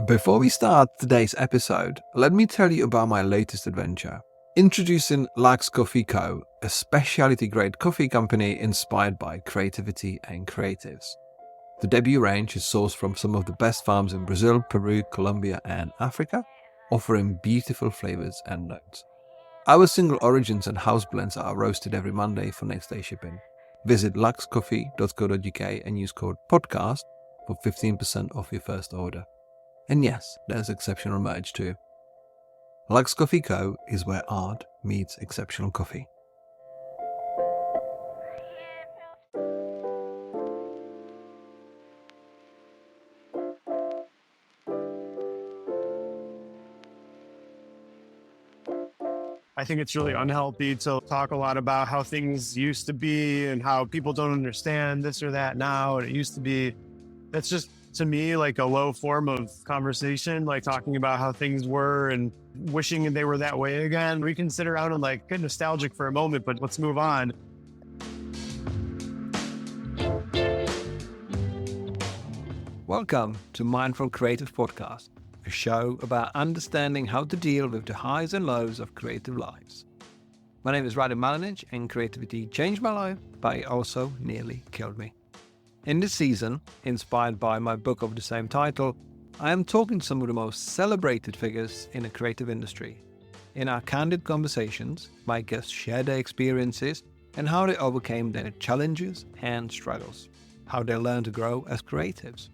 Before we start today's episode, let me tell you about my latest adventure. Introducing Lux Coffee Co., a specialty-grade coffee company inspired by creativity and creatives. The debut range is sourced from some of the best farms in Brazil, Peru, Colombia, and Africa, offering beautiful flavors and notes. Our single origins and house blends are roasted every Monday for next day shipping. Visit luxcoffee.co.uk and use code PODCAST for 15% off your first order. And yes, there's exceptional merch too. Lux Coffee Co. is where art meets exceptional coffee. I think it's really unhealthy to talk a lot about how things used to be and how people don't understand this or that now. And it used to be, that's just to me like a low form of conversation, like talking about how things were and wishing they were that way again. We can sit around and like get nostalgic for a moment, but let's move on. Welcome to Mindful Creative Podcast, a show about understanding how to deal with the highs and lows of creative lives. My name is Radim Malinic, and creativity changed my life, but it also nearly killed me. In this season, inspired by my book of the same title, I am talking to some of the most celebrated figures in the creative industry. In our candid conversations, my guests share their experiences and how they overcame their challenges and struggles, how they learned to grow as creatives.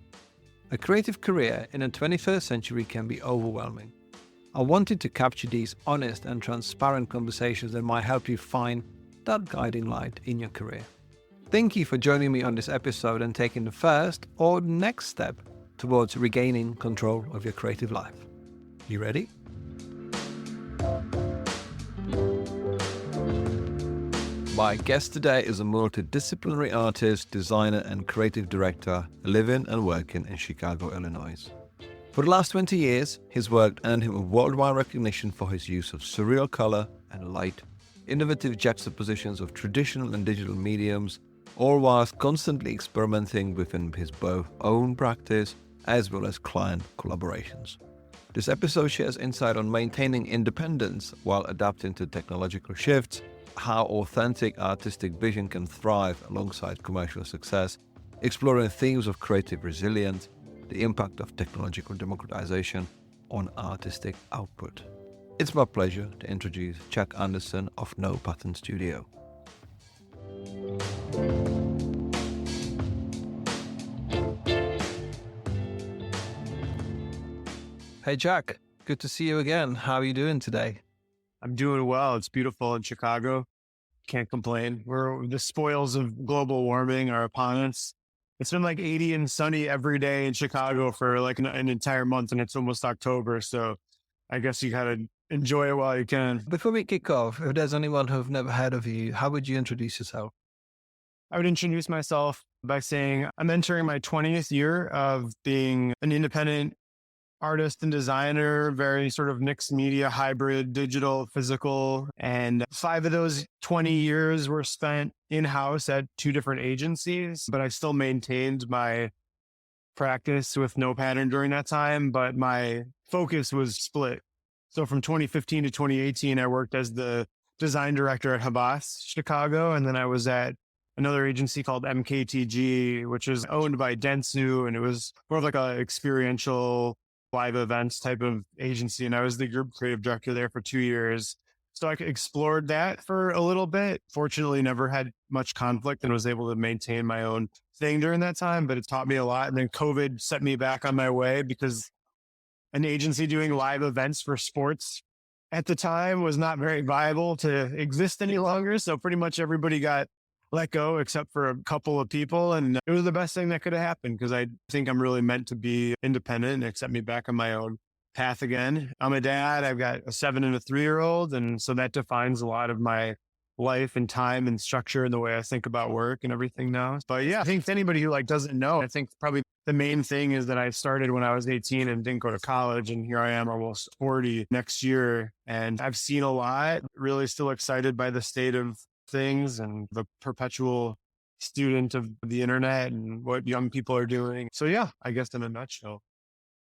A creative career in the 21st century can be overwhelming. I wanted to capture these honest and transparent conversations that might help you find that guiding light in your career. Thank you for joining me on this episode and taking the first or next step towards regaining control of your creative life. You ready? My guest today is a multidisciplinary artist, designer, and creative director living and working in Chicago, Illinois. For the last 20 years, his work earned him a worldwide recognition for his use of surreal color and light, innovative juxtapositions of traditional and digital mediums, all whilst constantly experimenting within his both own practice as well as client collaborations. This episode shares insight on maintaining independence while adapting to technological shifts, how authentic artistic vision can thrive alongside commercial success, exploring themes of creative resilience, the impact of technological democratization on artistic output. It's my pleasure to introduce Chuck Anderson of No Pattern Studio. Hey Jack, good to see you again. How are you doing today? I'm doing well. It's beautiful in Chicago. Can't complain. The spoils of global warming are upon us. It's been like 80 and sunny every day in Chicago for like an entire month, and it's almost October. So I guess you gotta enjoy it while you can. Before we kick off, if there's anyone who've never heard of you, how would you introduce yourself? I would introduce myself by saying I'm entering my 20th year of being an independent artist and designer, very sort of mixed media, hybrid, digital, physical. And 5 of those 20 years were spent in-house at 2 different agencies, but I still maintained my practice with No Pattern during that time, but my focus was split. So from 2015 to 2018, I worked as the design director at Habas, Chicago. And then I was at another agency called MKTG, which is owned by Dentsu. And it was more of like a experiential live events type of agency. And I was the group creative director there for 2 years. So I explored that for a little bit. Fortunately, never had much conflict and was able to maintain my own thing during that time, but it taught me a lot. And then COVID set me back on my way because an agency doing live events for sports at the time was not very viable to exist any longer. So pretty much everybody got let go except for a couple of people. And it was the best thing that could have happened because I think I'm really meant to be independent and set me back on my own path again. I'm a dad. I've got a 7 and a 3-year-old. And so that defines a lot of my life and time and structure and the way I think about work and everything now. But yeah, I think to anybody who like doesn't know, I think probably the main thing is that I started when I was 18 and didn't go to college. And here I am almost 40 next year. And I've seen a lot, really still excited by the state of things and the perpetual student of the internet and what young people are doing. So yeah, I guess in a nutshell.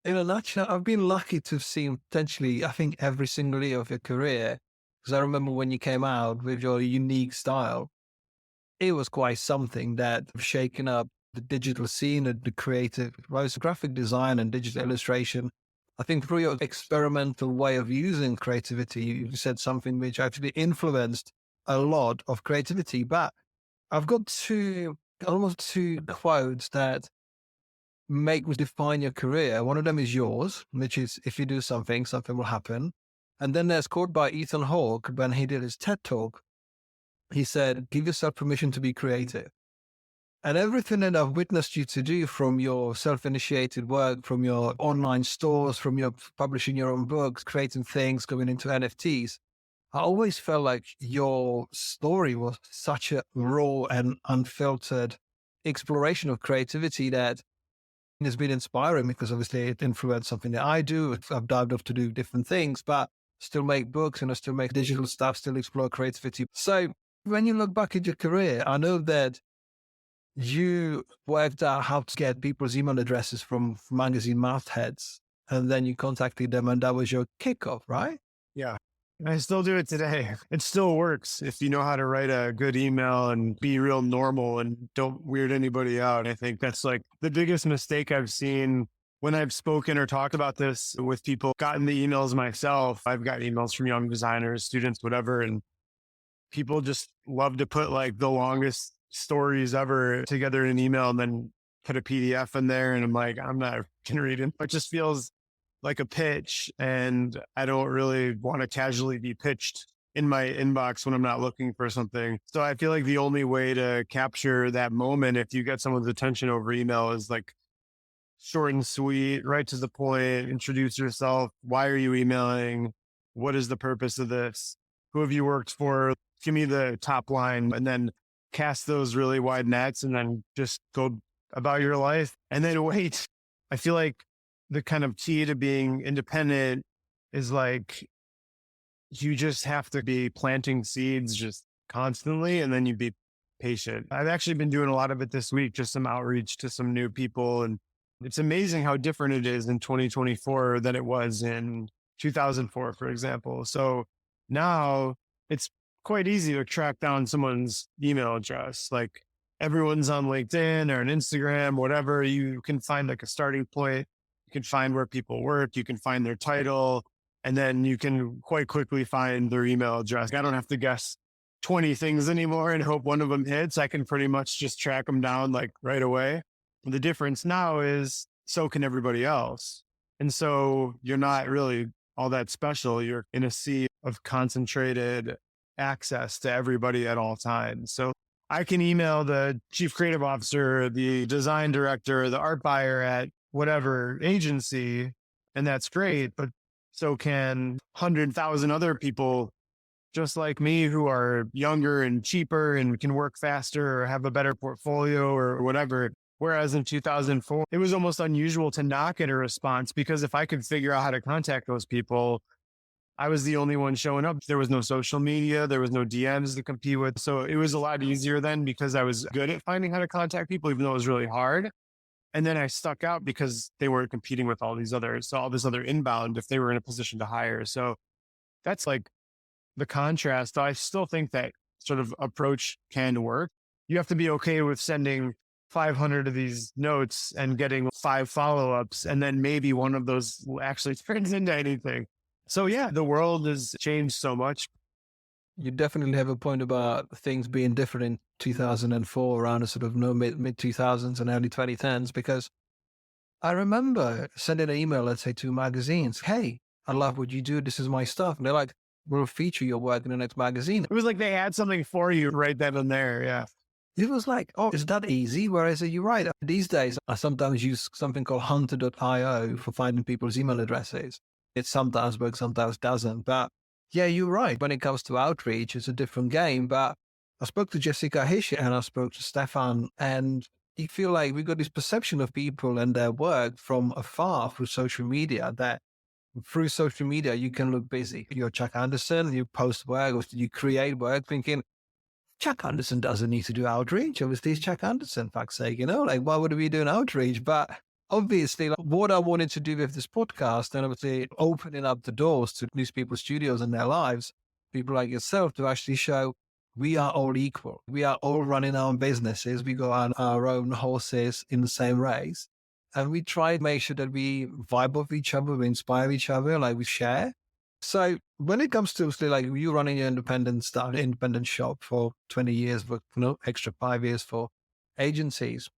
In a nutshell, I've been lucky to have seen potentially, I think, every single year of your career. Because I remember when you came out with your unique style, it was quite something that shaken up the digital scene and the creative, both graphic design and digital illustration. I think through your experimental way of using creativity, you said something which actually influenced a lot of creativity. But I've got almost two quotes that make me define your career. One of them is yours, which is if you do something, something will happen. And then there's quote by Ethan Hawke when he did his TED talk. He said, give yourself permission to be creative. And everything that I've witnessed you to do, from your self-initiated work, from your online stores, from your publishing your own books, creating things, going into NFTs, I always felt like your story was such a raw and unfiltered exploration of creativity that has been inspiring, because obviously it influenced something that I do. I've dived off to do different things, but still make books and I still make digital stuff, still explore creativity. So when you look back at your career, I know that you worked out how to get people's email addresses from magazine mastheads, and then you contacted them, and that was your kickoff, right? Yeah. I still do it today. It still works if you know how to write a good email and be real normal and don't weird anybody out. I think that's like the biggest mistake I've seen when I've spoken or talked about this with people, gotten the emails myself. I've got emails from young designers, students, whatever. And people just love to put like the longest stories ever together in an email and then put a PDF in there. And I'm like, I'm not going to read it. It just feels like a pitch, and I don't really want to casually be pitched in my inbox when I'm not looking for something. So I feel like the only way to capture that moment, if you get someone's attention over email, is like short and sweet, right to the point, introduce yourself. Why are you emailing? What is the purpose of this? Who have you worked for? Give me the top line, and then cast those really wide nets, and then just go about your life and then wait. I feel like the kind of key to being independent is like, you just have to be planting seeds just constantly, and then you be patient. I've actually been doing a lot of it this week, just some outreach to some new people. And it's amazing how different it is in 2024 than it was in 2004, for example. So now it's quite easy to track down someone's email address. Like, everyone's on LinkedIn or on Instagram, whatever. You can find like a starting point. You can find where people work. You can find their title. And then you can quite quickly find their email address. I don't have to guess 20 things anymore and hope one of them hits. I can pretty much just track them down like right away. The difference now is so can everybody else. And so you're not really all that special. You're in a sea of concentrated access to everybody at all times. So I can email the chief creative officer, the design director, the art buyer at whatever agency, and that's great. But so can 100,000 other people just like me who are younger and cheaper and can work faster or have a better portfolio or whatever. Whereas in 2004, it was almost unusual to not get a response, because if I could figure out how to contact those people, I was the only one showing up. There was no social media. There was no DMs to compete with. So it was a lot easier then, because I was good at finding how to contact people, even though it was really hard. And then I stuck out because they weren't competing with all this other inbound if they were in a position to hire. So that's like the contrast. I still think that sort of approach can work. You have to be okay with sending 500 of these notes and getting 5 follow-ups, and then maybe one of those actually turns into anything. So yeah, the world has changed so much. You definitely have a point about things being different in 2004, around the sort of mid 2000s and early 2010s, because I remember sending an email, let's say, to magazines. Hey, I love what you do. This is my stuff. And they're like, we'll feature your work in the next magazine. It was like they had something for you right then and there. Yeah. It was like, oh, is that easy? Whereas you're right. These days, I sometimes use something called hunter.io for finding people's email addresses. It sometimes works, sometimes doesn't. But yeah, you're right. When it comes to outreach, it's a different game. But I spoke to Jessica Hische and I spoke to Stefan, and you feel like we've got this perception of people and their work from afar through social media, that through social media, you can look busy. You're Chuck Anderson, you post work or you create work thinking, Chuck Anderson doesn't need to do outreach. Obviously, it's Chuck Anderson, fuck's sake, like, why would we be doing outreach? But obviously, like, what I wanted to do with this podcast, and obviously opening up the doors to these people's studios and their lives, people like yourself, to actually show we are all equal. We are all running our own businesses. We go on our own horses in the same race. And we try to make sure that we vibe off each other, we inspire each other, like we share. So when it comes to obviously, like you running your independent shop for 20 years, but extra 5 years for agencies,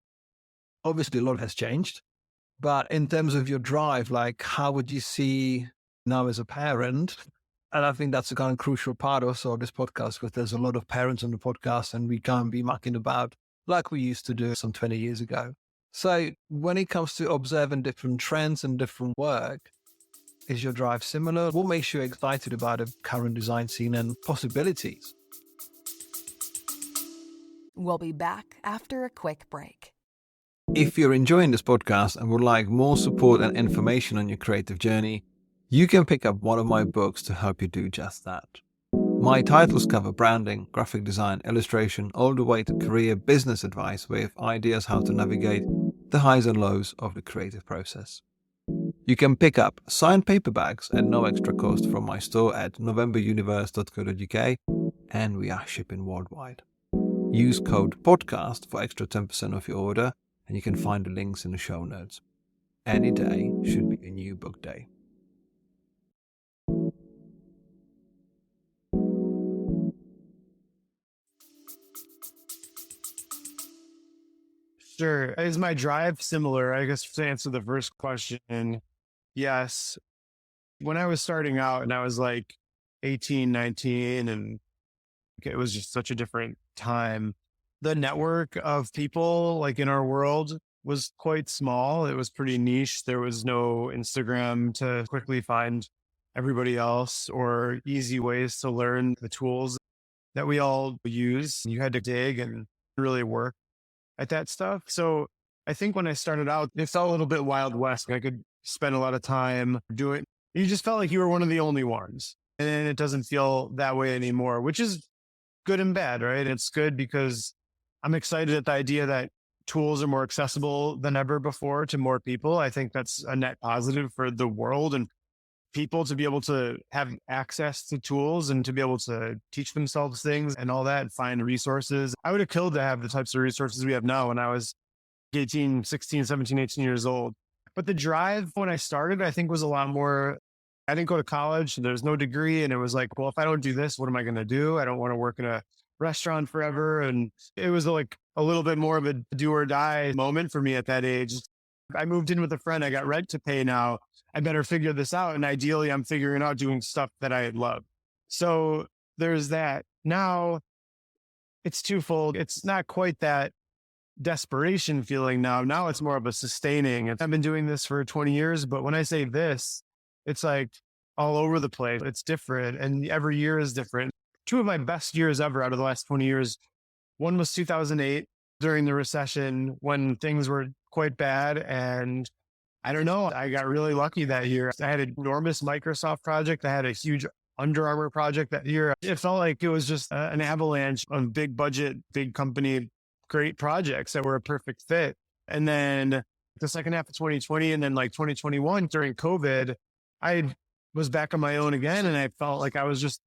obviously a lot has changed. But in terms of your drive, like how would you see now as a parent? And I think that's a kind of crucial part also of this podcast, because there's a lot of parents on the podcast and we can't be mucking about like we used to do some 20 years ago. So when it comes to observing different trends and different work, is your drive similar? What makes you excited about the current design scene and possibilities? We'll be back after a quick break. If you're enjoying this podcast and would like more support and information on your creative journey, you can pick up one of my books to help you do just that. My titles cover branding, graphic design, illustration, all the way to career business advice with ideas how to navigate the highs and lows of the creative process. You can pick up signed paperbacks at no extra cost from my store at novemberuniverse.co.uk, and we are shipping worldwide. Use code PODCAST for extra 10% off your order, and you can find the links in the show notes. Any day should be a new book day. Sure. Is my drive similar? I guess to answer the first question, yes. When I was starting out and I was like 18, 19, and it was just such a different time, the network of people like in our world was quite small. It was pretty niche. There was no Instagram to quickly find everybody else or easy ways to learn the tools that we all use. You had to dig and really work at that stuff. So I think when I started out, it felt a little bit Wild West. I could spend a lot of time doing, you just felt like you were one of the only ones. And it doesn't feel that way anymore, which is good and bad, right? It's good because I'm excited at the idea that tools are more accessible than ever before to more people. I think that's a net positive for the world and people to be able to have access to tools and to be able to teach themselves things and all that, and find resources. I would have killed to have the types of resources we have now when I was 18, 16, 17, 18 years old. But the drive when I started, I think was a lot more, I didn't go to college, there's no degree. And it was like, well, if I don't do this, what am I going to do? I don't want to work in a restaurant forever. And it was like a little bit more of a do or die moment for me at that age. I moved in with a friend. I got rent to pay now. I better figure this out. And ideally, I'm figuring out doing stuff that I love. So there's that. Now it's twofold. It's not quite that desperation feeling now. Now it's more of a sustaining. I've been doing this for 20 years, but when I say this, it's like all over the place. It's different. And every year is different. Two of my best years ever out of the last 20 years. One was 2008 during the recession when things were quite bad. And I don't know, I got really lucky that year. I had an enormous Microsoft project. I had a huge Under Armour project that year. It felt like it was just an avalanche of big budget, big company, great projects that were a perfect fit. And then the second half of 2020 and then like 2021 during COVID, I was back on my own again. And I felt like I was just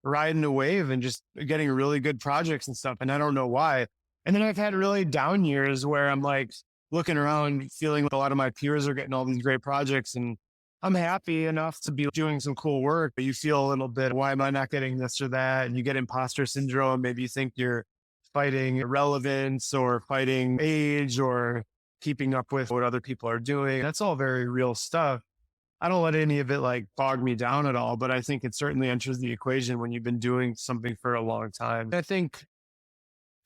riding a wave and just getting really good projects and stuff. And I don't know why. And then I've had really down years where I'm like looking around, feeling like a lot of my peers are getting all these great projects and I'm happy enough to be doing some cool work, but you feel a little bit, why am I not getting this or that? And you get imposter syndrome. Maybe you think you're fighting irrelevance or fighting age or keeping up with what other people are doing. That's all very real stuff. I don't let any of it like bog me down at all, but I think it certainly enters the equation when you've been doing something for a long time. I think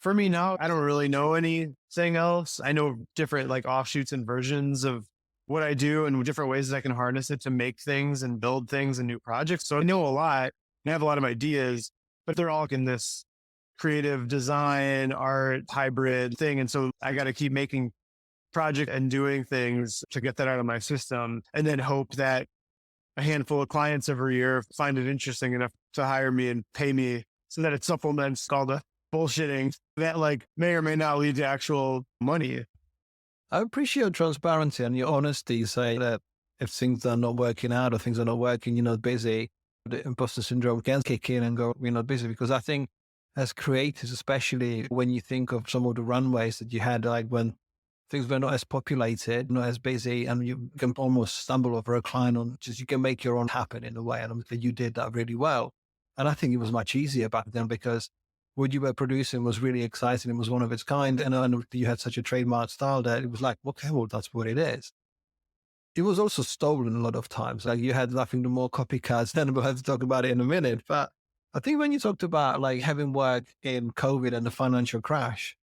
for me now, I don't really know anything else. I know different like offshoots and versions of what I do and different ways that I can harness it to make things and build things and new projects. So I know a lot and I have a lot of ideas, but they're all in this creative design, art, hybrid thing. And so I got to keep making project and doing things to get that out of my system and then hope that a handful of clients every year find it interesting enough to hire me and pay me so that it supplements all the bullshitting that like may or may not lead to actual money. I appreciate your transparency and your honesty, saying that if things are not working out or things are not working, you're not busy, the imposter syndrome can kick in and go, we're not busy. Because I think as creators, especially when you think of some of the runways that you had, like when things were not as populated, not as busy, and you can almost stumble over a client on just you can make your own happen in a way. And you did that really well. And I think it was much easier back then because what you were producing was really exciting. It was one of its kind. And you had such a trademark style that it was like, okay, well, that's what it is. It was also stolen a lot of times. Like you had nothing to more copycats, and we'll have to talk about it in a minute. But I think when you talked about like having worked in COVID and the financial crash,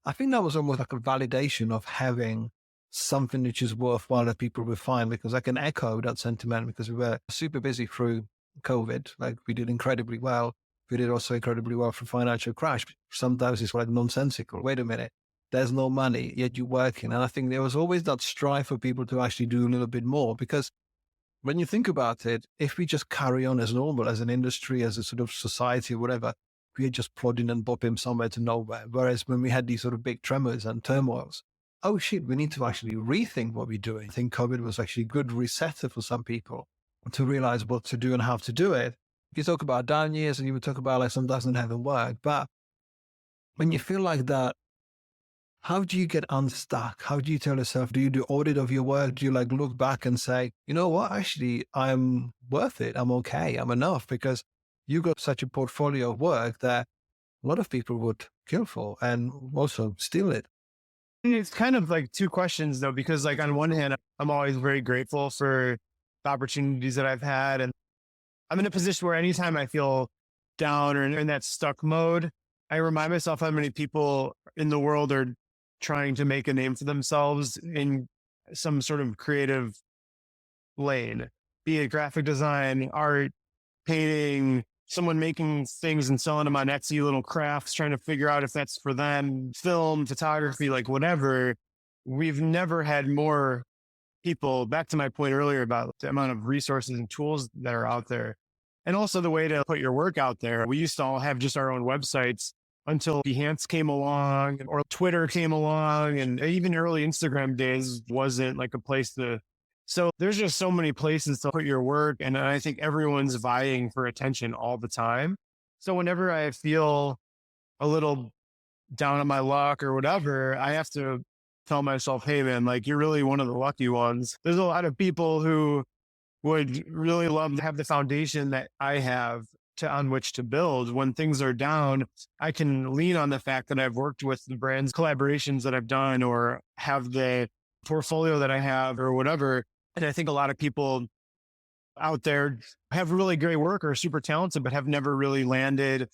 I think that was almost like a validation of having something which is worthwhile that people will find, because I can echo that sentiment because we were super busy through COVID. Like we did incredibly well. We did also incredibly well for financial crash. Sometimes it's like nonsensical. Wait a minute. There's no money, yet you're working. And I think there was always that strive for people to actually do a little bit more, because when you think about it, if we just carry on as normal, as an industry, as a sort of society or whatever, we are just plodding and bopping somewhere to nowhere. Whereas when we had these sort of big tremors and turmoils, oh shit, we need to actually rethink what we're doing. I think COVID was actually a good resetter for some people to realize what to do and how to do it. You talk about down years and you would talk about like some doesn't haven't worked. But when you feel like that, how do you get unstuck? How do you tell yourself, do you do audit of your work? Do you like look back and say, you know what, actually, I'm worth it. I'm okay. I'm enough, because you got such a portfolio of work that a lot of people would kill for and also steal it. It's kind of like two questions though, because like on one hand, I'm always very grateful for the opportunities that I've had. And I'm in a position where anytime I feel down or in that stuck mode, I remind myself how many people in the world are trying to make a name for themselves in some sort of creative lane, be it graphic design, art, painting, someone making things and selling them on Etsy, little crafts, trying to figure out if that's for them, film, photography, like whatever. We've never had more people, back to my point earlier about the amount of resources and tools that are out there. And also the way to put your work out there. We used to all have just our own websites until Behance came along or Twitter came along, and even early Instagram days wasn't like a place to. So there's just so many places to put your work. And I think everyone's vying for attention all the time. So whenever I feel a little down on my luck or whatever, I have to tell myself, hey man, like you're really one of the lucky ones. There's a lot of people who would really love to have the foundation that I have on which to build. When things are down, I can lean on the fact that I've worked with the brands, collaborations that I've done, or have the portfolio that I have or whatever. And I think a lot of people out there have really great work or are super talented, but have never really landed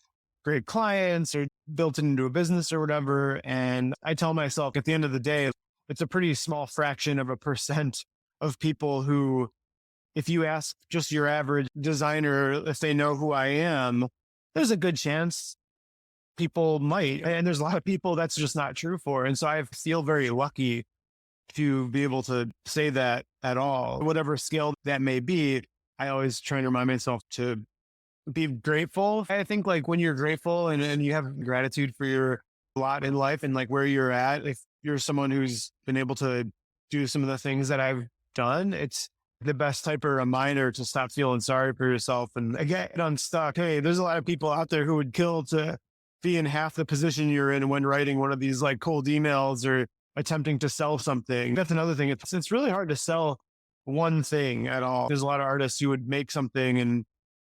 great clients or built it into a business or whatever. And I tell myself at the end of the day, it's a pretty small fraction of a percent of people who, if you ask just your average designer if they know who I am, there's a good chance people might. And there's a lot of people that's just not true for. And so I feel very lucky to be able to say that at all, whatever scale that may be. I always try to remind myself to be grateful. I think like when you're grateful and you have gratitude for your lot in life and like where you're at, if you're someone who's been able to do some of the things that I've done, it's the best type of reminder to stop feeling sorry for yourself and get unstuck. Hey, there's a lot of people out there who would kill to be in half the position you're in when writing one of these like cold emails or attempting to sell something. That's another thing. It's really hard to sell one thing at all. There's a lot of artists who would make something and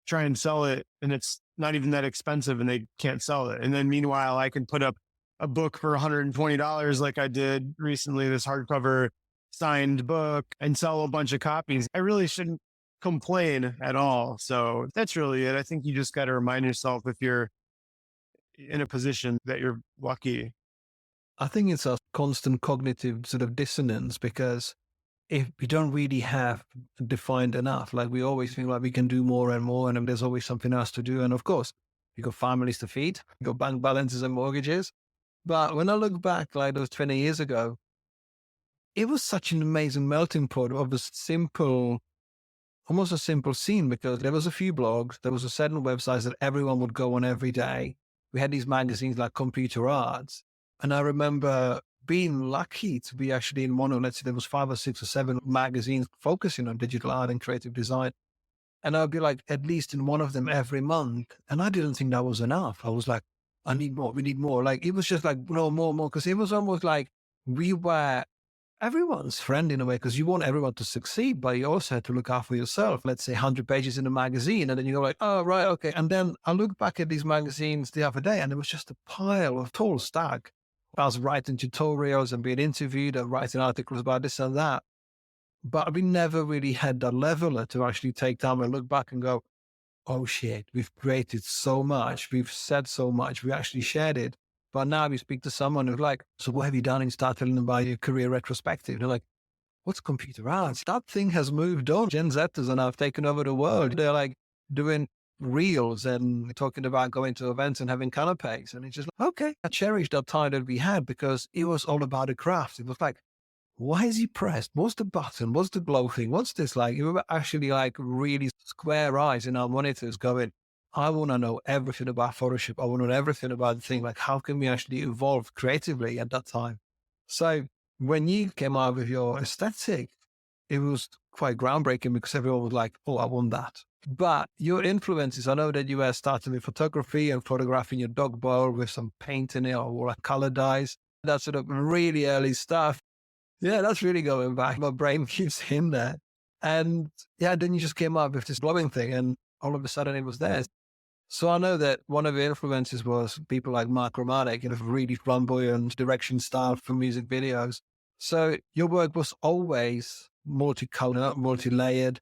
try and sell it, and it's not even that expensive and they can't sell it. And then meanwhile, I can put up a book for $120 like I did recently, this hardcover signed book, and sell a bunch of copies. I really shouldn't complain at all. So that's really it. I think you just got to remind yourself if you're in a position that you're lucky. I think it's a constant cognitive sort of dissonance, because if we don't really have defined enough, like we always think like we can do more and more, and there's always something else to do. And of course, you got families to feed, you got bank balances and mortgages. But when I look back, like those 20 years ago, it was such an amazing melting pot of a simple, almost a simple scene, because there was a few blogs, there was a certain websites that everyone would go on every day. We had these magazines like Computer Arts. And I remember been lucky to be actually in one of, let's say there was 5 or 6 or 7 magazines focusing on digital art and creative design. And I'd be like, at least in one of them every month. And I didn't think that was enough. I was like, I need more. We need more. Like, it was just like, no, more, more. Cause it was almost like we were everyone's friend in a way, because you want everyone to succeed, but you also had to look after yourself. Let's say 100 pages in a magazine. And then you go like, oh, right. Okay. And then I look back at these magazines the other day and it was just a pile of tall stack. I was writing tutorials and being interviewed and writing articles about this and that. But we never really had that leveler to actually take time and look back and go, oh shit, we've created so much. We've said so much. We actually shared it. But now we speak to someone who's like, so what have you done? And start telling them about your career retrospective. They're like, what's computer arts? That thing has moved on. Gen Zers and have taken over the world. They're like doing reels and talking about going to events and having canapes. And it's just like, okay, I cherish that time that we had because it was all about the craft. It was like, why is he pressed? What's the button? What's the glow thing? What's this like? We were actually like really square eyes in our monitors going, I want to know everything about Photoshop. I want to know everything about the thing. Like, how can we actually evolve creatively at that time? So when you came out with your aesthetic, it was quite groundbreaking because everyone was like, oh, I want that. But your influences, I know that you were starting with photography and photographing your dog bowl with some paint in it or like color dyes. That sort of really early stuff. Yeah, that's really going back. My brain keeps in there. And yeah, then you just came up with this glowing thing and all of a sudden it was there. So I know that one of the influences was people like Mark Romanek, really flamboyant direction style for music videos. So your work was always multicolor, multi-layered,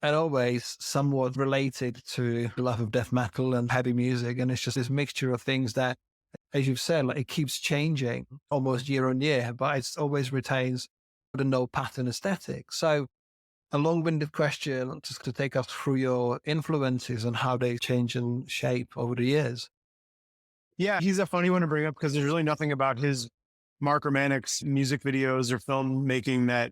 and always somewhat related to the love of death metal and heavy music. And it's just this mixture of things that, as you've said, like it keeps changing almost year on year, but it always retains the no pattern aesthetic. So a long-winded question just to take us through your influences and how they change and shape over the years. Yeah, he's a funny one to bring up because there's really nothing about his Mark Romanik's music videos or filmmaking that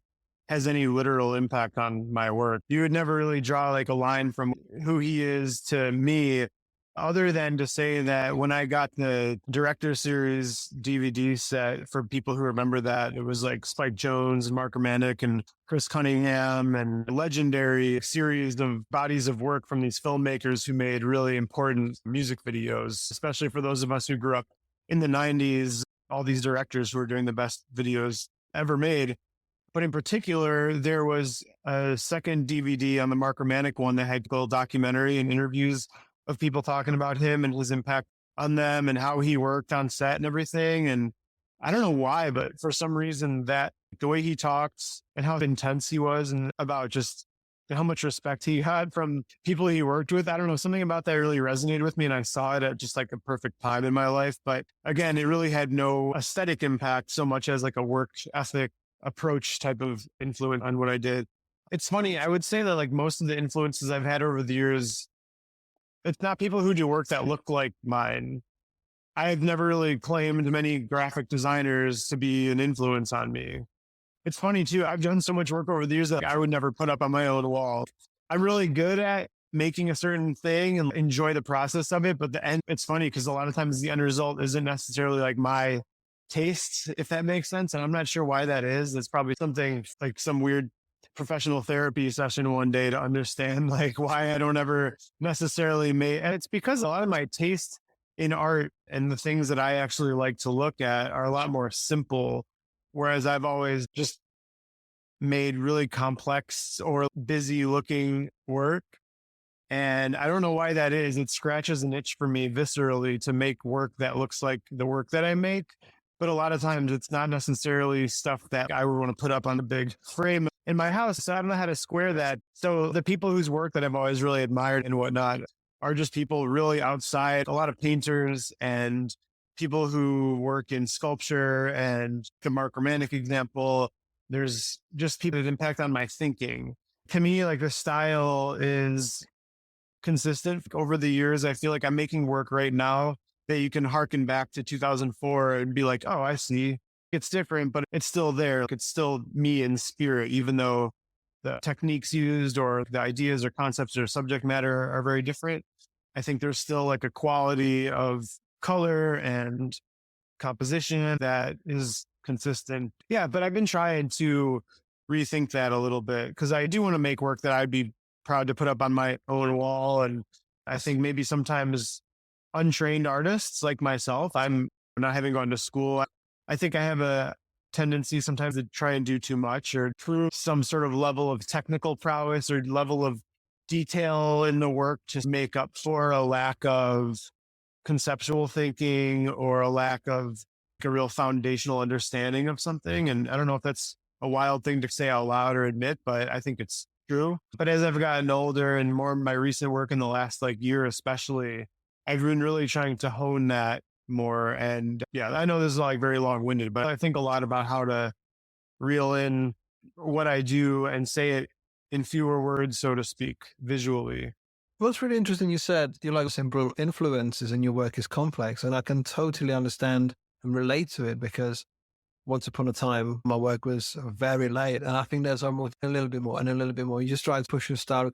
has any literal impact on my work. You would never really draw like a line from who he is to me, other than to say that when I got the Director Series DVD set, for people who remember that, it was like Spike Jonze and Mark Romanek and Chris Cunningham and a legendary series of bodies of work from these filmmakers who made really important music videos, especially for those of us who grew up in the 90s, all these directors who were doing the best videos ever made. But in particular, there was a second DVD on the Mark Romanek one that had a little documentary and interviews of people talking about him and his impact on them and how he worked on set and everything. And I don't know why, but for some reason that the way he talked and how intense he was and about just how much respect he had from people he worked with. I don't know, something about that really resonated with me. And I saw it at just like a perfect time in my life. But again, it really had no aesthetic impact so much as like a work ethic approach type of influence on what I did. It's funny. I would say that like most of the influences I've had over the years, it's not people who do work that look like mine. I've never really claimed many graphic designers to be an influence on me. It's funny too. I've done so much work over the years that I would never put up on my own wall. I'm really good at making a certain thing and enjoy the process of it. But the end, it's funny because a lot of times the end result isn't necessarily like my taste, if that makes sense. And I'm not sure why that is. It's probably something like some weird professional therapy session one day to understand like why I don't ever necessarily make. And it's because a lot of my taste in art and the things that I actually like to look at are a lot more simple. Whereas I've always just made really complex or busy looking work. And I don't know why that is. It scratches an itch for me viscerally to make work that looks like the work that I make. But a lot of times it's not necessarily stuff that I would want to put up on a big frame in my house. So I don't know how to square that. So the people whose work that I've always really admired and whatnot are just people really outside, a lot of painters and people who work in sculpture, and the Mark Romanek example. There's just people that impact on my thinking. To me, like the style is consistent over the years. I feel like I'm making work right now that you can harken back to 2004 and be like, oh, I see. It's different, but it's still there. It's still me in spirit, even though the techniques used or the ideas or concepts or subject matter are very different. I think there's still like a quality of color and composition that is consistent. Yeah, but I've been trying to rethink that a little bit because I do want to make work that I'd be proud to put up on my own wall. And I think maybe sometimes untrained artists like myself, I'm not having gone to school. I think I have a tendency sometimes to try and do too much or prove some sort of level of technical prowess or level of detail in the work to make up for a lack of conceptual thinking or a lack of a real foundational understanding of something. And I don't know if that's a wild thing to say out loud or admit, but I think it's true. But as I've gotten older and more of my recent work in the last year, especially, I've been really trying to hone that more. And yeah, I know this is very long winded, but I think a lot about how to reel in what I do and say it in fewer words, so to speak, visually. Well, it's really interesting. You said you like simple influences and your work is complex. And I can totally understand and relate to it because once upon a time, my work was very late. And I think there's almost a little bit more and a little bit more. You just try to push your style.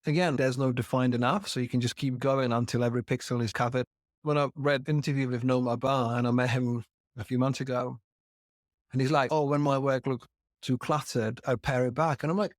Again, there's no defined enough. So you can just keep going until every pixel is covered. When I read Interview with Noam Bar, and I met him a few months ago, and he's like, oh, when my work looks too cluttered, I pare it back. And I'm like,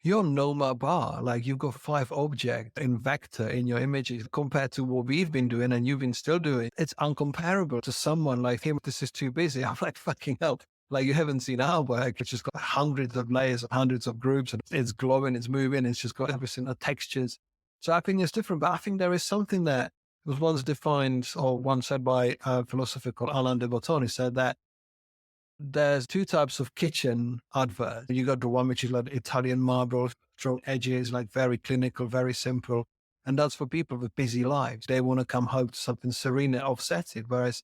you're Noam Bar. You've got 5 objects in vector in your images compared to what we've been doing and you've been still doing. It's uncomparable to someone like him. This is too busy. I'm like, fucking hell. You haven't seen our work. It's just got hundreds of layers and hundreds of groups and it's glowing, it's moving. It's just got everything, the textures. So I think it's different, but I think there is something that was once defined or once said by a philosopher called Alain de Botton. He said that there's 2 types of kitchen advert. You got the one which is Italian marble, strong edges, very clinical, very simple. And that's for people with busy lives. They want to come home to something serene and offset it. Whereas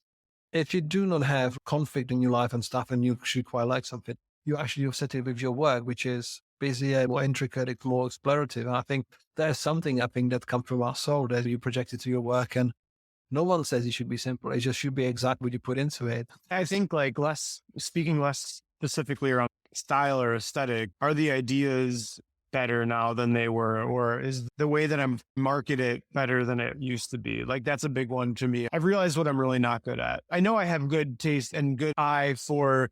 if you do not have conflict in your life and stuff, and you actually quite like something, you actually offset it with your work, which is busier, more intricate, it's more explorative. And I think there's something that comes from our soul that you project it to your work. And no one says it should be simple. It just should be exactly what you put into it. I think speaking less specifically around style or aesthetic, are the ideas better now than they were? Or is the way that I'm market it better than it used to be? That's a big one to me. I've realized what I'm really not good at. I know I have good taste and good eye for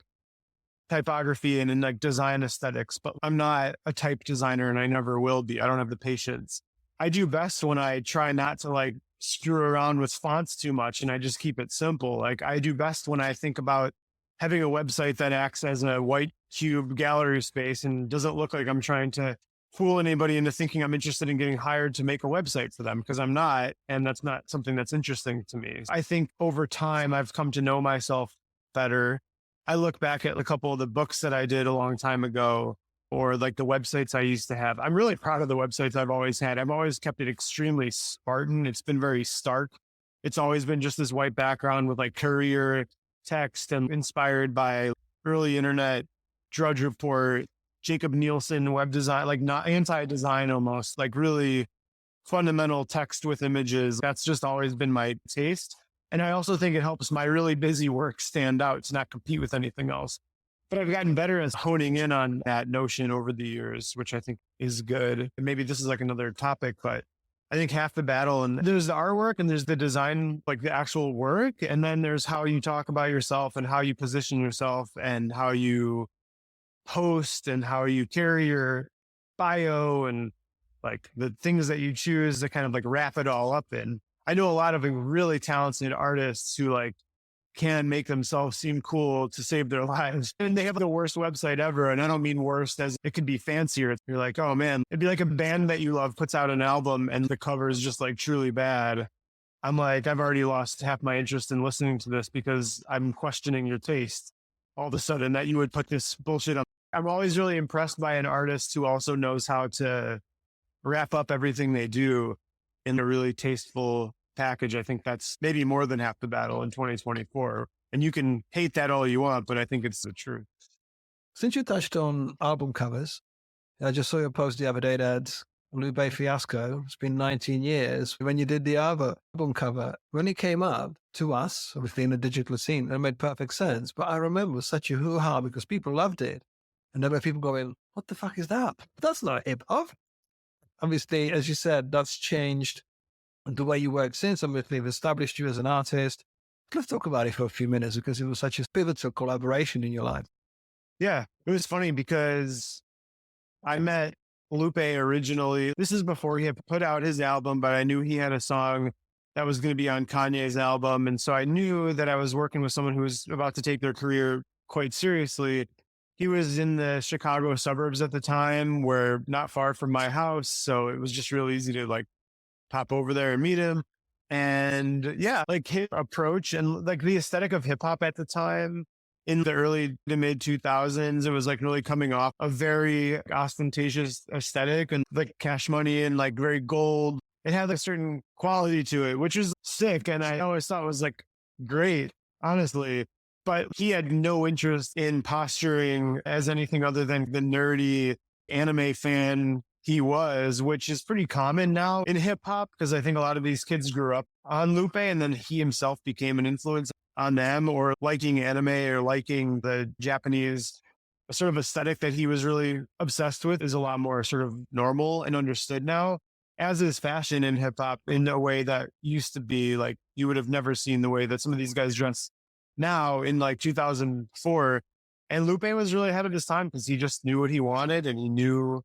typography and in design aesthetics, but I'm not a type designer and I never will be. I don't have the patience. I do best when I try not to screw around with fonts too much and I just keep it simple. I do best when I think about having a website that acts as a white cube gallery space and doesn't look like I'm trying to fool anybody into thinking I'm interested in getting hired to make a website for them, because I'm not, and that's not something that's interesting to me. I think over time I've come to know myself better. I look back at a couple of the books that I did a long time ago, or the websites I used to have. I'm really proud of the websites I've always had. I've always kept it extremely Spartan. It's been very stark. It's always been just this white background with courier text and inspired by early internet, Drudge Report, Jacob Nielsen web design, not anti-design almost, really fundamental text with images. That's just always been my taste. And I also think it helps my really busy work stand out to not compete with anything else. But I've gotten better at honing in on that notion over the years, which I think is good. And maybe this is another topic, but I think half the battle, and there's the artwork and there's the design, the actual work. And then there's how you talk about yourself and how you position yourself and how you post and how you carry your bio and the things that you choose to kind of wrap it all up in. I know a lot of really talented artists who can make themselves seem cool to save their lives. And they have the worst website ever. And I don't mean worst as it could be fancier. You're oh man, it'd be a band that you love puts out an album and the cover is just truly bad. I'm I've already lost half my interest in listening to this because I'm questioning your taste all of a sudden that you would put this bullshit on. I'm always really impressed by an artist who also knows how to wrap up everything they do in a really tasteful package. I think that's maybe more than half the battle in 2024. And you can hate that all you want, but I think it's the truth. Since you touched on album covers, I just saw your post the other day that Lube Fiasco, it's been 19 years when you did the other album cover. When it came up to us, obviously in the digital scene, it made perfect sense. But I remember such a hoo-ha because people loved it. And there were people going, what the fuck is that? That's not hip hop. Obviously, as you said, that's changed the way you work since. Obviously, they've established you as an artist. Let's talk about it for a few minutes because it was such a pivotal collaboration in your life. Yeah. It was funny because I met Lupe originally. This is before he had put out his album, but I knew he had a song that was going to be on Kanye's album. And so I knew that I was working with someone who was about to take their career quite seriously. He was in the Chicago suburbs at the time, where not far from my house. So it was just real easy to like pop over there and meet him. And yeah, like his approach and like the aesthetic of hip hop at the time in the early to mid 2000s, it was like really coming off a very ostentatious aesthetic and like Cash Money and like very gold. It had a certain quality to it, which was sick. And I always thought was like great, honestly. But he had no interest in posturing as anything other than the nerdy anime fan he was, which is pretty common now in hip hop, because I think a lot of these kids grew up on Lupe and then he himself became an influence on them, or liking anime or liking the Japanese sort of aesthetic that he was really obsessed with is a lot more sort of normal and understood now, as is fashion in hip hop in a way that used to be like you would have never seen the way that some of these guys dress now in like 2004. And Lupe was really ahead of his time because he just knew what he wanted and he knew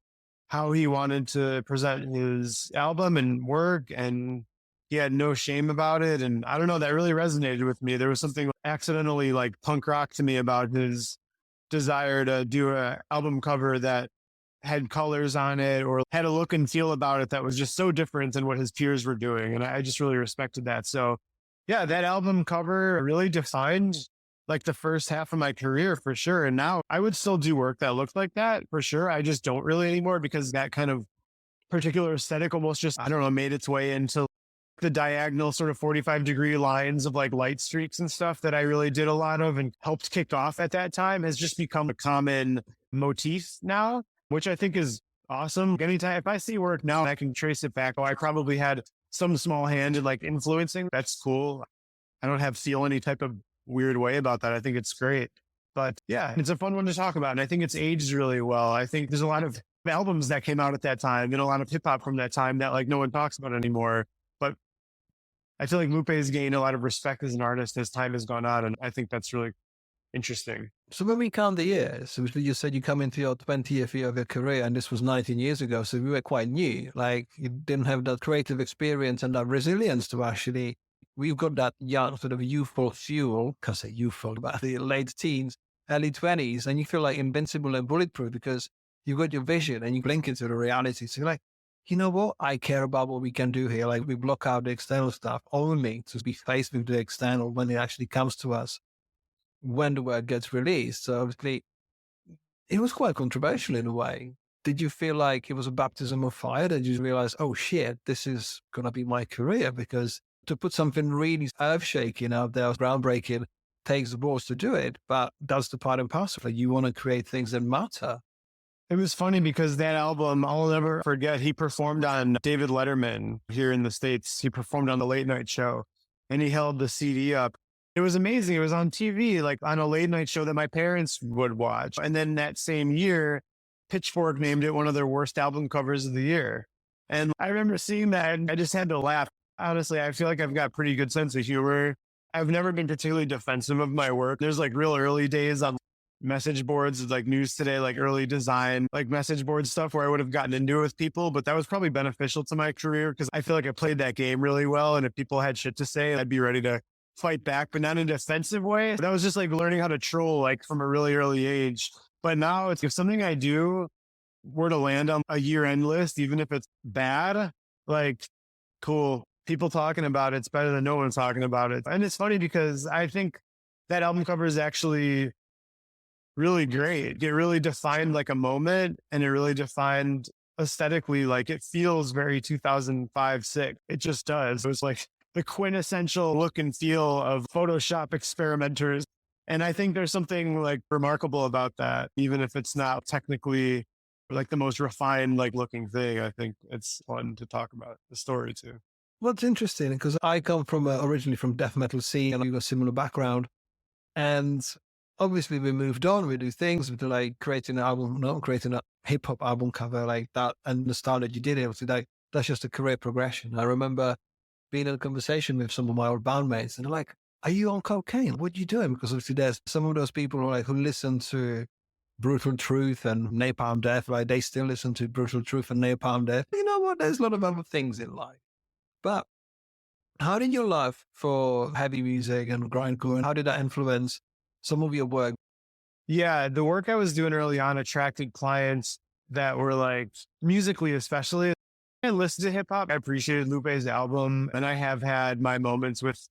how he wanted to present his album and work, and he had no shame about it. And I don't know, that really resonated with me. There was something accidentally like punk rock to me about his desire to do an album cover that had colors on it or had a look and feel about it that was just so different than what his peers were doing. And I just really respected that. So yeah, that album cover really defined like the first half of my career for sure. And now I would still do work that looked like that for sure. I just don't really anymore because that kind of particular aesthetic almost just, I don't know, made its way into the diagonal sort of 45-degree lines of like light streaks and stuff that I really did a lot of and helped kick off at that time has just become a common motif now, which I think is awesome. Anytime if I see work now, I can trace it back. Oh, I probably had some small hand in like influencing. That's cool. I don't feel any type of weird way about that. I think it's great. But yeah, it's a fun one to talk about. And I think it's aged really well. I think there's a lot of albums that came out at that time and a lot of hip hop from that time that like no one talks about anymore. But I feel like Lupe has gained a lot of respect as an artist as time has gone on. And I think that's really interesting. So when we count the years, so you said you come into your 20th year of your career, and this was 19 years ago. So we were quite new. Like you didn't have that creative experience and that resilience to actually, we've got that young sort of youthful fuel, can't say youthful, but the late teens, early 20s, and you feel like invincible and bulletproof because you've got your vision and you blink into the reality. So you're like, you know what? I care about what we can do here. Like we block out the external stuff only to be faced with the external when it actually comes to us, when the work gets released. So obviously it was quite controversial in a way. Did you feel like it was a baptism of fire that you realize, oh shit, this is going to be my career? Because to put something really earth shaking out there, groundbreaking, takes the balls to do it. But that's the part and parcel. Like you want to create things that matter. It was funny because that album, I'll never forget, he performed on David Letterman here in the States. He performed on the late night show and he held the CD up. It was amazing. It was on TV, like on a late night show that my parents would watch. And then that same year, Pitchfork named it one of their worst album covers of the year. And I remember seeing that and I just had to laugh. Honestly, I feel like I've got pretty good sense of humor. I've never been particularly defensive of my work. There's like real early days on message boards like News Today, like early design, like message board stuff where I would have gotten into it with people, but that was probably beneficial to my career because I feel like I played that game really well. And if people had shit to say, I'd be ready to fight back, but not in a defensive way. That was just like learning how to troll like from a really early age. But now it's if something I do were to land on a year-end list, even if it's bad, like cool, people talking about it's better than no one talking about it. And it's funny because I think that album cover is actually really great. It really defined like a moment and it really defined aesthetically, like it feels very 2005, 6. It just does. It was like the quintessential look and feel of Photoshop experimenters. And I think there's something like remarkable about that, even if it's not technically like the most refined, like looking thing. I think it's fun to talk about the story too. Well, it's interesting because I come from originally from death metal scene and I've got a similar background. And obviously we moved on, we do things with like creating an album, not creating a hip hop album cover like that. And the style that you did, obviously that's just a career progression. I remember being in a conversation with some of my old bandmates and they're like, are you on cocaine? What are you doing? Because obviously there's some of those people who listen to Brutal Truth and Napalm Death, right? They still listen to Brutal Truth and Napalm Death. You know what? There's a lot of other things in life. But how did your love for heavy music and grindcore, and how did that influence some of your work? Yeah, the work I was doing early on attracted clients that were like musically, especially. I listened to hip hop. I appreciated Lupe's album, and I have had my moments with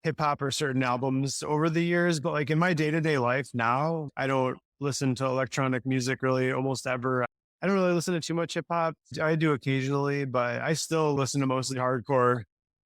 hip hop or certain albums over the years. But like in my day to day life now, I don't listen to electronic music really almost ever. I don't really listen to too much hip hop. I do occasionally, but I still listen to mostly hardcore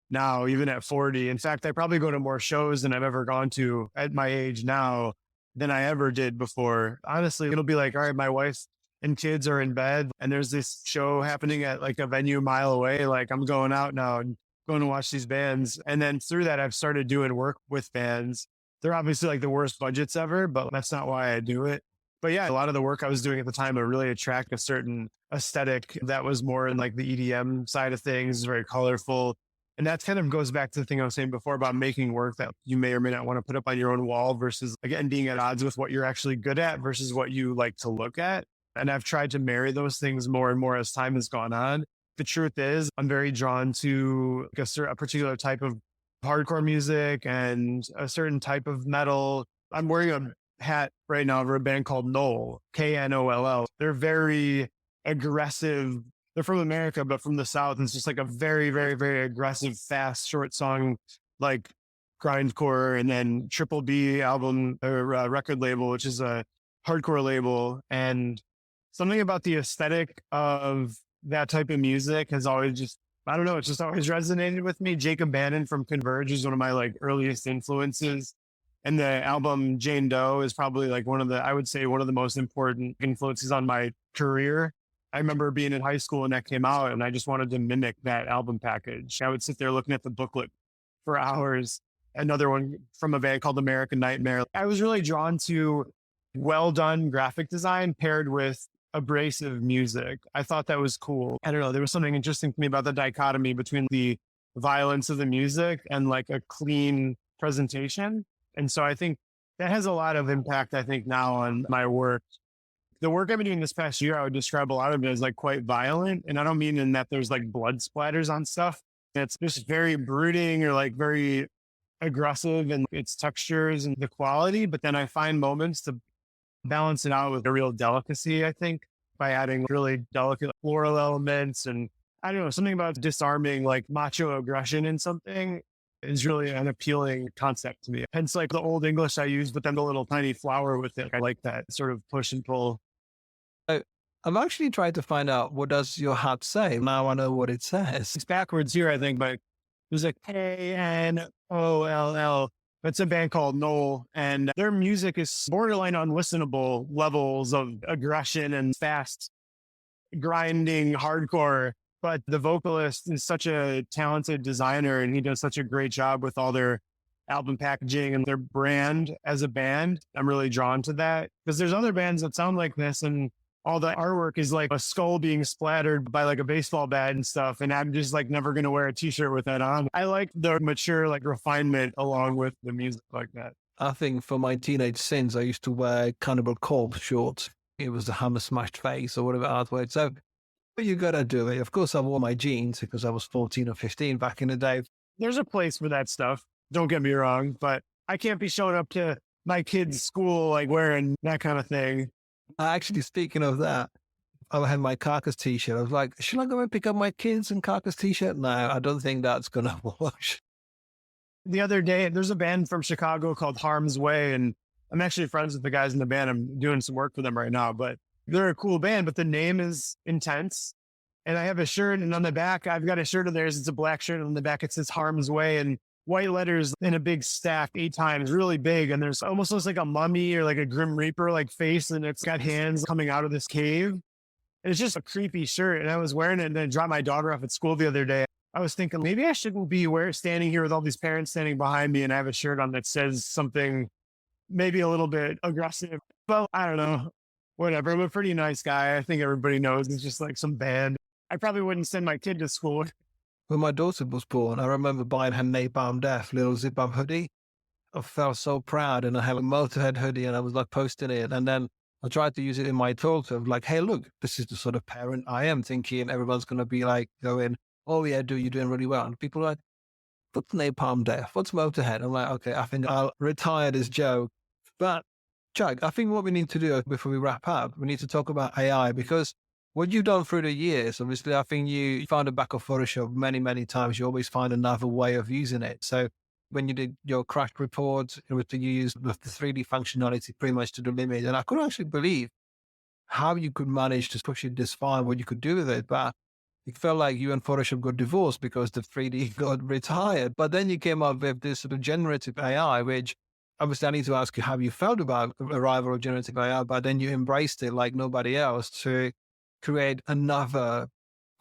now, even at 40. In fact, I probably go to more shows than I've ever gone to at my age now than I ever did before. Honestly, it'll be like, all right, my wife and kids are in bed and there's this show happening at like a venue a mile away. Like I'm going out now and going to watch these bands. And then through that, I've started doing work with bands. They're obviously like the worst budgets ever, but that's not why I do it. But yeah, a lot of the work I was doing at the time would really attract a certain aesthetic that was more in like the EDM side of things, very colorful. And that kind of goes back to the thing I was saying before about making work that you may or may not want to put up on your own wall versus, again, being at odds with what you're actually good at versus what you like to look at. And I've tried to marry those things more and more as time has gone on. The truth is, I'm very drawn to a particular type of hardcore music and a certain type of metal. I'm wearing a hat right now for a band called Knoll, Knoll. They're very aggressive. They're from America, but from the South. And it's just like a very, very, very aggressive, fast, short song, like grindcore. And then Triple B album or record label, which is a hardcore label. And something about the aesthetic of that type of music has always just, I don't know, it's just always resonated with me. Jacob Bannon from Converge is one of my like earliest influences. And the album Jane Doe is probably like I would say one of the most important influences on my career. I remember being in high school when that came out and I just wanted to mimic that album package. I would sit there looking at the booklet for hours. Another one from a band called American Nightmare. I was really drawn to well done graphic design paired with abrasive music. I thought that was cool. I don't know. There was something interesting to me about the dichotomy between the violence of the music and like a clean presentation. And so I think that has a lot of impact, I think, now on my work. The work I've been doing this past year, I would describe a lot of it as like quite violent. And I don't mean in that there's like blood splatters on stuff. It's just very brooding or like very aggressive in its textures and the quality. But then I find moments to balance it out with a real delicacy, I think, by adding really delicate floral elements. And I don't know, something about disarming like macho aggression in something is really an appealing concept to me. Hence like the old English I use, but then the little tiny flower with it. I like that sort of push and pull. I'm actually trying to find out, what does your hat say? Now I know what it says. It's backwards here, I think, but there's a Knoll. It's a band called Knoll, and their music is borderline unlistenable levels of aggression and fast grinding hardcore. But the vocalist is such a talented designer and he does such a great job with all their album packaging and their brand as a band. I'm really drawn to that because there's other bands that sound like this and all the artwork is like a skull being splattered by like a baseball bat and stuff. And I'm just like never going to wear a t-shirt with that on. I like the mature like refinement along with the music like that. I think for my teenage sins, I used to wear Cannibal Corpse shorts. It was the hammer smashed face or whatever artwork. So but you got to do it. Of course, I wore my jeans because I was 14 or 15 back in the day. There's a place for that stuff. Don't get me wrong, but I can't be showing up to my kids' school like wearing that kind of thing. Actually, speaking of that, I had my Carcass t-shirt. I was like, should I go and pick up my kids and Carcass t-shirt? No, I don't think that's going to wash. The other day, there's a band from Chicago called Harm's Way, and I'm actually friends with the guys in the band. I'm doing some work for them right now, but they're a cool band, but the name is intense. And I have a shirt, and on the back, I've got a shirt of theirs. It's a black shirt. And on the back, it says Harm's Way and white letters in a big stack 8 times, really big. And there's almost looks like a mummy or like a Grim Reaper like face. And it's got hands coming out of this cave. And it's just a creepy shirt. And I was wearing it and then dropped my daughter off at school the other day. I was thinking maybe I shouldn't be standing here with all these parents standing behind me and I have a shirt on that says something maybe a little bit aggressive. But I don't know, whatever. I'm a pretty nice guy. I think everybody knows it's just like some band. I probably wouldn't send my kid to school. When my daughter was born, I remember buying her Napalm Death little zip-up hoodie. I felt so proud, and I had a Motorhead hoodie and I was like posting it. And then I tried to use it in my talk of like, hey, look, this is the sort of parent I am, thinking everyone's going to be like going, oh yeah, you're doing really well. And people are like, what's Napalm Death? What's Motorhead? I'm like, okay, I think I'll retire this joke. But Chuck, I think what we need to do before we wrap up, we need to talk about AI, because what you've done through the years, obviously, I think you found the back of Photoshop many, many times. You always find another way of using it. So when you did your crash report, it was to use the 3D functionality pretty much to the limit. And I couldn't actually believe how you could manage to push it this far, what you could do with it. But it felt like you and Photoshop got divorced because the 3D got retired. But then you came up with this sort of generative AI, which obviously I need to ask you how you felt about the arrival of generative AI, but then you embraced it like nobody else to create another,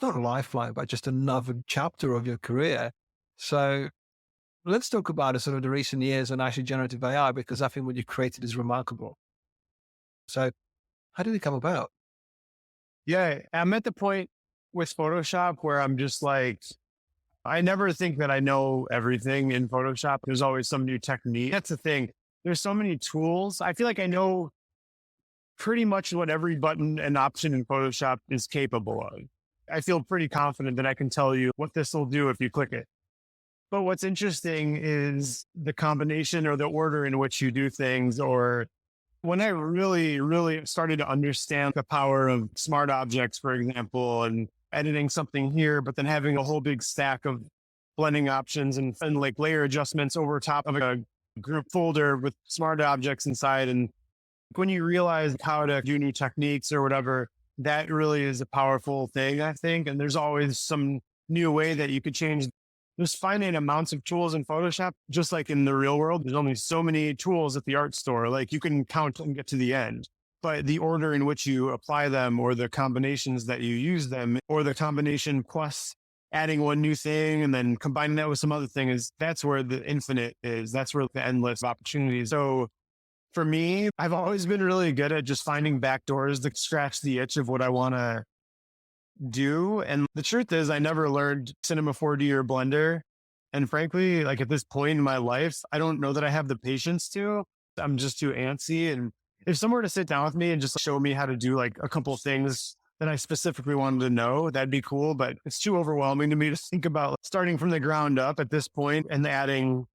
not a lifeline, but just another chapter of your career. So let's talk about sort of the recent years and actually generative AI, because I think what you created is remarkable. So how did it come about? Yeah, I'm at the point with Photoshop where I'm just like, I never think that I know everything in Photoshop. There's always some new technique. That's the thing. There's so many tools. I feel like I know pretty much what every button and option in Photoshop is capable of. I feel pretty confident that I can tell you what this will do if you click it. But what's interesting is the combination or the order in which you do things, or when I really, really started to understand the power of smart objects, for example, and editing something here, but then having a whole big stack of blending options and like layer adjustments over top of a group folder with smart objects inside. And when you realize how to do new techniques or whatever, that really is a powerful thing, I think. And there's always some new way that you could change. There's finite amounts of tools in Photoshop, just like in the real world. There's only so many tools at the art store. Like you can count and get to the end, but the order in which you apply them, or the combinations that you use them, or the combination plus adding one new thing and then combining that with some other thing, that's where the infinite is. That's where the endless opportunities. So for me, I've always been really good at just finding back doors to scratch the itch of what I want to do. And the truth is, I never learned Cinema 4D or Blender. And frankly, like at this point in my life, I don't know that I have the patience to. I'm just too antsy. And if someone were to sit down with me and just show me how to do like a couple of things that I specifically wanted to know, that'd be cool. But it's too overwhelming to me to think about starting from the ground up at this point and adding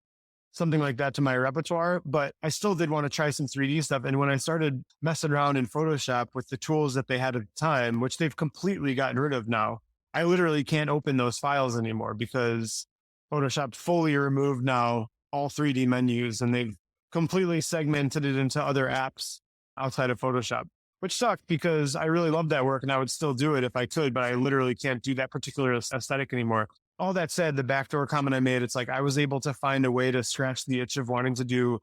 something like that to my repertoire. But I still did want to try some 3D stuff. And when I started messing around in Photoshop with the tools that they had at the time, which they've completely gotten rid of now, I literally can't open those files anymore because Photoshop fully removed now all 3D menus, and they've completely segmented it into other apps outside of Photoshop, which sucked because I really love that work and I would still do it if I could, but I literally can't do that particular aesthetic anymore. All that said, the backdoor comment I made, it's like I was able to find a way to scratch the itch of wanting to do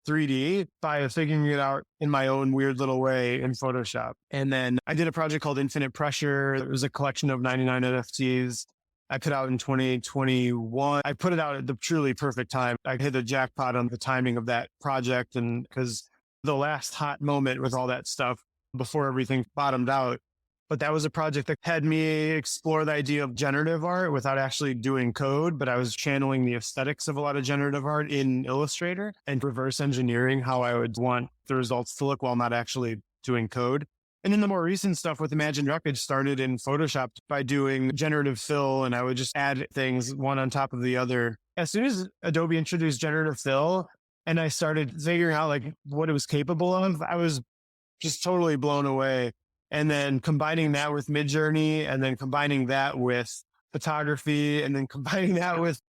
3D by figuring it out in my own weird little way in Photoshop. And then I did a project called Infinite Pressure. It was a collection of 99 NFTs. I put out in 2021. I put it out at the truly perfect time. I hit a jackpot on the timing of that project. And because the last hot moment with all that stuff before everything bottomed out. But that was a project that had me explore the idea of generative art without actually doing code. But I was channeling the aesthetics of a lot of generative art in Illustrator and reverse engineering how I would want the results to look while not actually doing code. And then the more recent stuff with Imagine Wreckage started in Photoshop by doing generative fill, and I would just add things one on top of the other. As soon as Adobe introduced generative fill and I started figuring out like what it was capable of, I was just totally blown away. And then combining that with Midjourney, and then combining that with photography, and then combining that with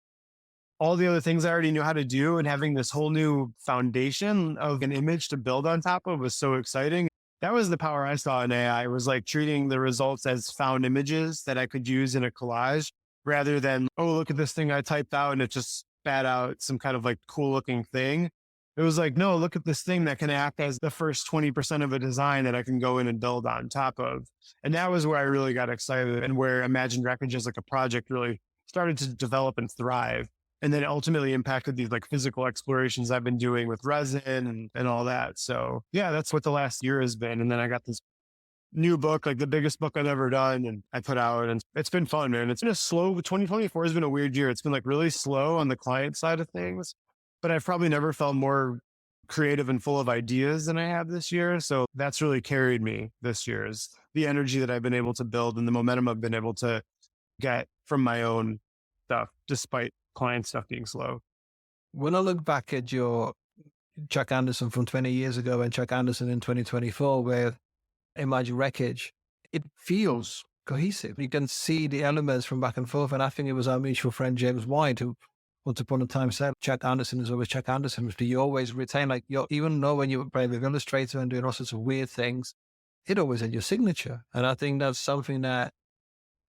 all the other things I already knew how to do, and having this whole new foundation of an image to build on top of was so exciting. That was the power I saw in AI. It was like treating the results as found images that I could use in a collage rather than, oh, look at this thing I typed out and it just spat out some kind of like cool looking thing. It was like, no, look at this thing that can act as the first 20% of a design that I can go in and build on top of. And that was where I really got excited, and where Imagine Wreckage as like a project really started to develop and thrive. And then it ultimately impacted these like physical explorations I've been doing with resin and all that. So yeah, that's what the last year has been. And then I got this new book, like the biggest book I've ever done, and I put out, and it's been fun, man. It's been a slow, 2024 has been a weird year. It's been like really slow on the client side of things. but I've probably never felt more creative and full of ideas than I have this year. So that's really carried me this year, is the energy that I've been able to build and the momentum I've been able to get from my own stuff, despite client stuff being slow. When I look back at your Chuck Anderson from 20 years ago and Chuck Anderson in 2024 with Imagine Wreckage, it feels cohesive. You can see the elements from back and forth. And I think it was our mutual friend, James White, who once upon a time said, Chuck Anderson is always Chuck Anderson, which you always retain, like, even though when you were playing with Illustrator and doing all sorts of weird things, it always had your signature. And I think that's something that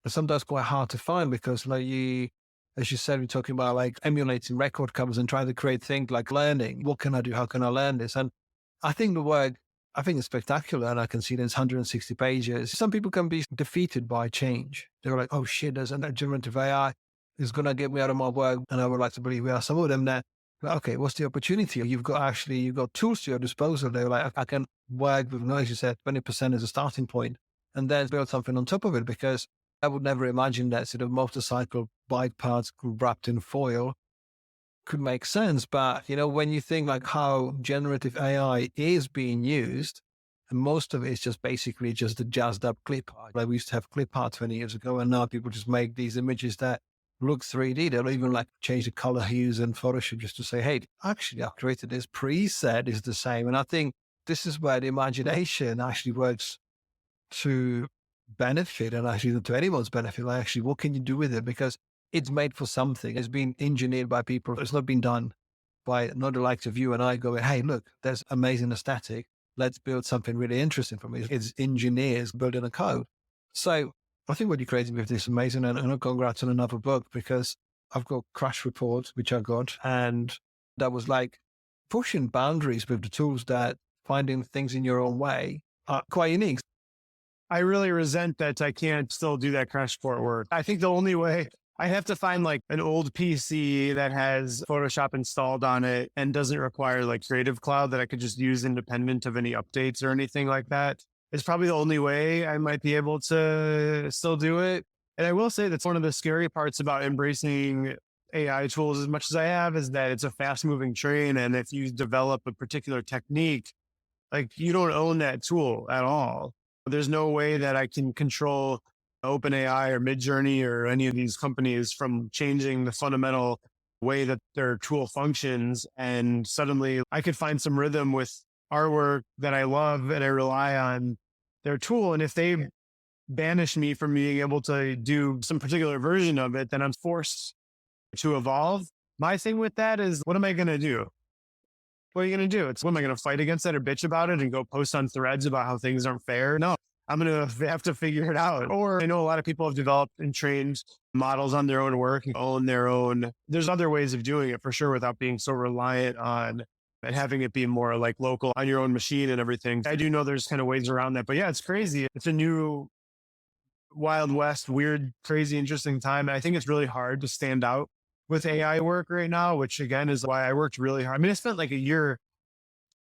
is sometimes quite hard to find because, like, as you said, we're talking about like emulating record covers and trying to create things like learning. What can I do? How can I learn this? And I think the work, I think it's spectacular. And I can see there's 160 pages. Some people can be defeated by change. They're like, oh shit, there's a generative AI is going to get me out of my work. And I would like to believe we are some of them that, okay, what's the opportunity? You've got tools to your disposal. They're like, I can work with, as you said, 20% as a starting point and then build something on top of it, because I would never imagine that sort of motorcycle bike parts wrapped in foil could make sense. But, when you think like how generative AI is being used, and most of it is just basically just a jazzed up clip art. Like we used to have clip art 20 years ago, and now people just make these images that look 3D. They'll even like change the color hues in Photoshop just to say, hey, actually I've created this preset is the same. And I think this is where the imagination actually works to benefit, and actually to anyone's benefit. Like, actually, what can you do with it? Because it's made for something. It's been engineered by people. It's not been done by not the likes of you and I going, hey, look, there's amazing aesthetic. Let's build something really interesting for me. It's engineers building a code. So I think what you're creating with this is amazing. And congrats on another book, because I've got Crash Report, which I got, and that was like pushing boundaries with the tools that finding things in your own way are quite unique. I really resent that I can't still do that crash report work. I think the only way, I have to find like an old PC that has Photoshop installed on it and doesn't require like Creative Cloud that I could just use independent of any updates or anything like that. It's probably the only way I might be able to still do it. And I will say that's one of the scary parts about embracing AI tools as much as I have, is that it's a fast moving train. And if you develop a particular technique, like you don't own that tool at all. There's no way that I can control OpenAI or Midjourney or any of these companies from changing the fundamental way that their tool functions. And suddenly I could find some rhythm with artwork that I love and I rely on their tool. And if they banish me from being able to do some particular version of it, then I'm forced to evolve. My thing with that is, what am I going to do? What are you going to do? What am I going to fight against that or bitch about it and go post on threads about how things aren't fair? No, I'm going to have to figure it out. Or I know a lot of people have developed and trained models on their own work and own their own. There's other ways of doing it for sure without being so reliant on and having it be more like local on your own machine and everything. I do know there's kind of ways around that, but yeah, it's crazy. It's a new Wild West, weird, crazy, interesting time. And I think it's really hard to stand out with AI work right now, which again is why I worked really hard. I mean, I spent like a year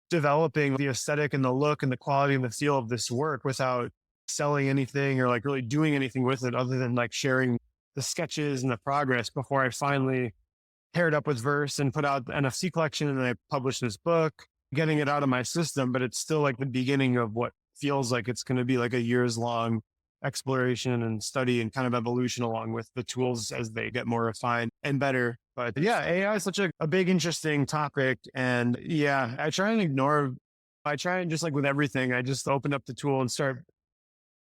developing the aesthetic and the look and the quality and the feel of this work without selling anything or like really doing anything with it other than like sharing the sketches and the progress before I finally paired up with Verse and put out the NFC collection. And then I published this book, getting it out of my system, but it's still like the beginning of what feels like it's going to be like a years long exploration and study and kind of evolution along with the tools as they get more refined and better. But yeah, AI is such a big, interesting topic. And yeah, I try and just like with everything, I just open up the tool and start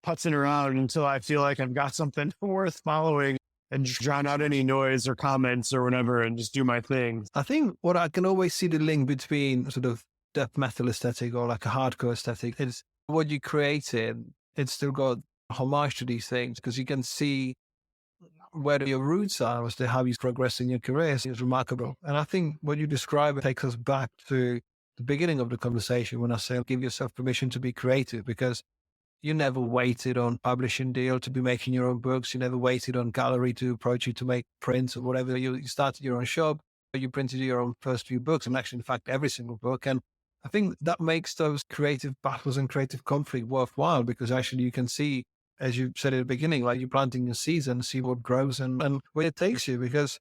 putzing around until I feel like I've got something worth following and drown out any noise or comments or whatever and just do my thing. I think what I can always see the link between sort of death metal aesthetic or like a hardcore aesthetic is what you created. It's still got homage to these things because you can see where your roots are as to how you progress in your career is remarkable. And I think what you describe takes us back to the beginning of the conversation when I say give yourself permission to be creative, because you never waited on publishing deal to be making your own books. You never waited on gallery to approach you to make prints or whatever. You started your own shop, you printed your own first few books, and actually, in fact, every single book. And I think that makes those creative battles and creative conflict worthwhile, because actually you can see, as you said at the beginning, like you're planting your seeds and see what grows and where it takes you. Because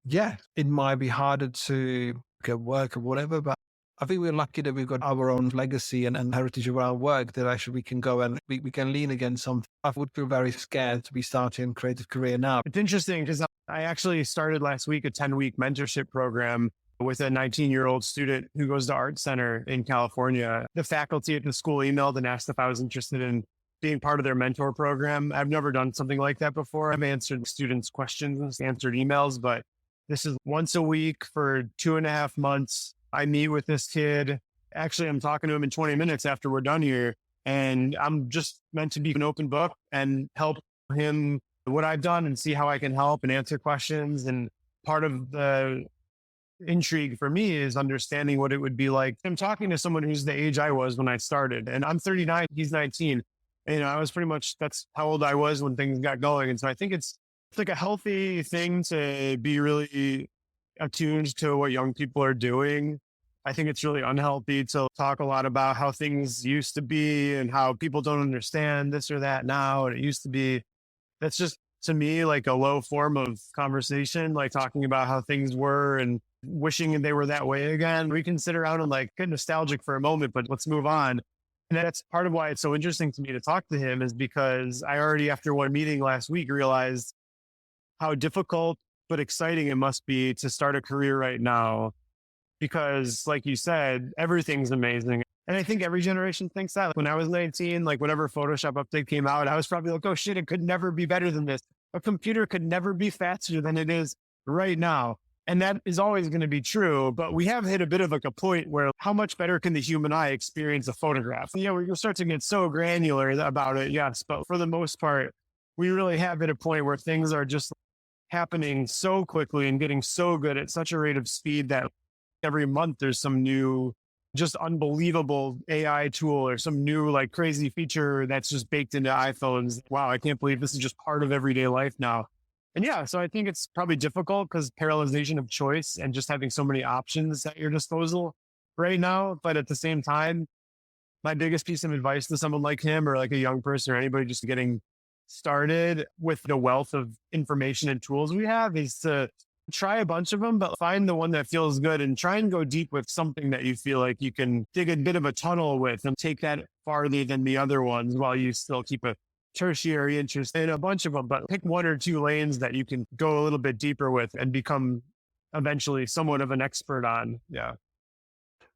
yeah, it might be harder to book, at work, or whatever. But I think we're lucky that we've got our own legacy and heritage of our work that actually we can go and we can lean against something. I would feel very scared to be starting a creative career now. It's interesting because I actually started last week a 10-week mentorship program with a 19-year-old student who goes to Art Center in California. The faculty at the school emailed and asked if I was interested in being part of their mentor program. I've never done something like that before. I've answered students' questions, answered emails, but this is once a week for 2.5 months. I meet with this kid. Actually, I'm talking to him in 20 minutes after we're done here. And I'm just meant to be an open book and help him what I've done and see how I can help and answer questions. And part of the intrigue for me is understanding what it would be like. I'm talking to someone who's the age I was when I started, and I'm 39, he's 19. And, I was pretty much, that's how old I was when things got going. And so I think it's like a healthy thing to be really attuned to what young people are doing. I think it's really unhealthy to talk a lot about how things used to be and how people don't understand this or that now. And it used to be, that's just to me like a low form of conversation, like talking about how things were and wishing they were that way again. We can sit around and like get nostalgic for a moment, but let's move on. And that's part of why it's so interesting to me to talk to him, is because I already, after one meeting last week, realized how difficult but exciting it must be to start a career right now. Because like you said, everything's amazing. And I think every generation thinks that. When I was 19, like whenever Photoshop update came out, I was probably like, oh shit, it could never be better than this. A computer could never be faster than it is right now. And that is always going to be true. But we have hit a bit of like a point where how much better can the human eye experience a photograph? Yeah, we'll start to get so granular about it. Yes. But for the most part, we really have hit a point where things are just happening so quickly and getting so good at such a rate of speed that every month there's some new, just unbelievable AI tool or some new like crazy feature that's just baked into iPhones. Wow, I can't believe this is just part of everyday life now. And yeah, so I think it's probably difficult because paralyzation of choice and just having so many options at your disposal right now. But at the same time, my biggest piece of advice to someone like him or like a young person or anybody just getting started with the wealth of information and tools we have is to try a bunch of them, but find the one that feels good and try and go deep with something that you feel like you can dig a bit of a tunnel with and take that farther than the other ones while you still keep a tertiary interest in a bunch of them, but pick one or two lanes that you can go a little bit deeper with and become eventually somewhat of an expert on. Yeah.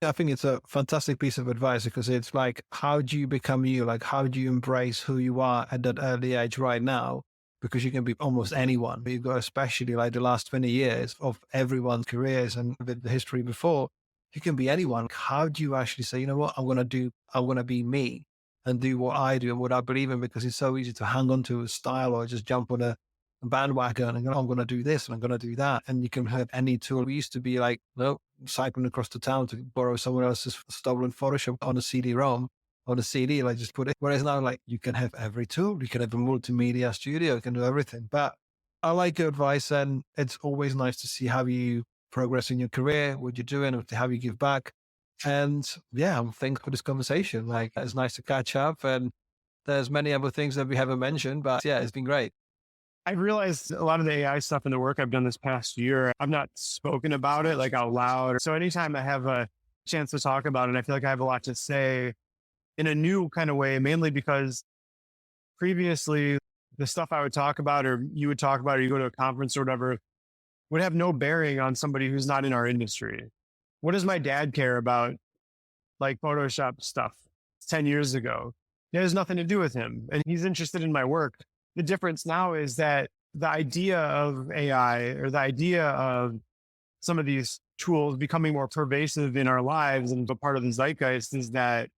I think it's a fantastic piece of advice because it's like, how do you become you? Like, how do you embrace who you are at that early age right now? Because you can be almost anyone. You've got especially like the last 20 years of everyone's careers and with the history before, you can be anyone. How do you actually say, you know what, I want to be me and do what I do and what I believe in? Because it's so easy to hang on to a style or just jump on a bandwagon and go, I'm going to do this and I'm going to do that. And you can have any tool. We used to be like, no, cycling across the town to borrow someone else's stolen Photoshop on a CD-ROM. On a CD, like just put it. Whereas now, like you can have every tool, you can have a multimedia studio, you can do everything. But I like your advice, and it's always nice to see how you progress in your career, what you're doing, how you give back. And yeah, I'm thankful for this conversation. Like it's nice to catch up, and there's many other things that we haven't mentioned, but yeah, it's been great. I realized a lot of the AI stuff in the work I've done this past year, I've not spoken about it like out loud. So anytime I have a chance to talk about it, I feel like I have a lot to say in a new kind of way, mainly because previously the stuff I would talk about or you would talk about or you go to a conference or whatever would have no bearing on somebody who's not in our industry. What does my dad care about like Photoshop stuff 10 years ago? It has nothing to do with him. And he's interested in my work. The difference now is that the idea of AI or the idea of some of these tools becoming more pervasive in our lives and a part of the zeitgeist is that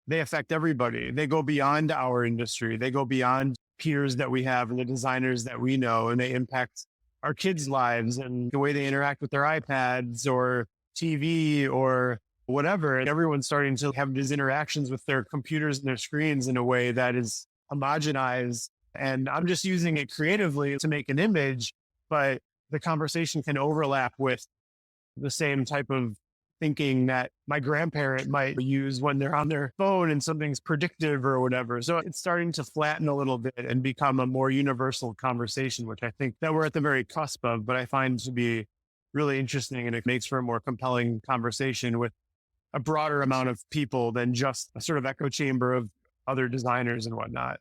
they affect everybody. They go beyond our industry. They go beyond peers that we have and the designers that we know, and they impact our kids' lives and the way they interact with their iPads or TV or whatever. And everyone's starting to have these interactions with their computers and their screens in a way that is homogenized. And I'm just using it creatively to make an image, but the conversation can overlap with the same type of thinking that my grandparent might use when they're on their phone and something's predictive or whatever. So it's starting to flatten a little bit and become a more universal conversation, which I think that we're at the very cusp of, but I find to be really interesting, and it makes for a more compelling conversation with a broader amount of people than just a sort of echo chamber of other designers and whatnot.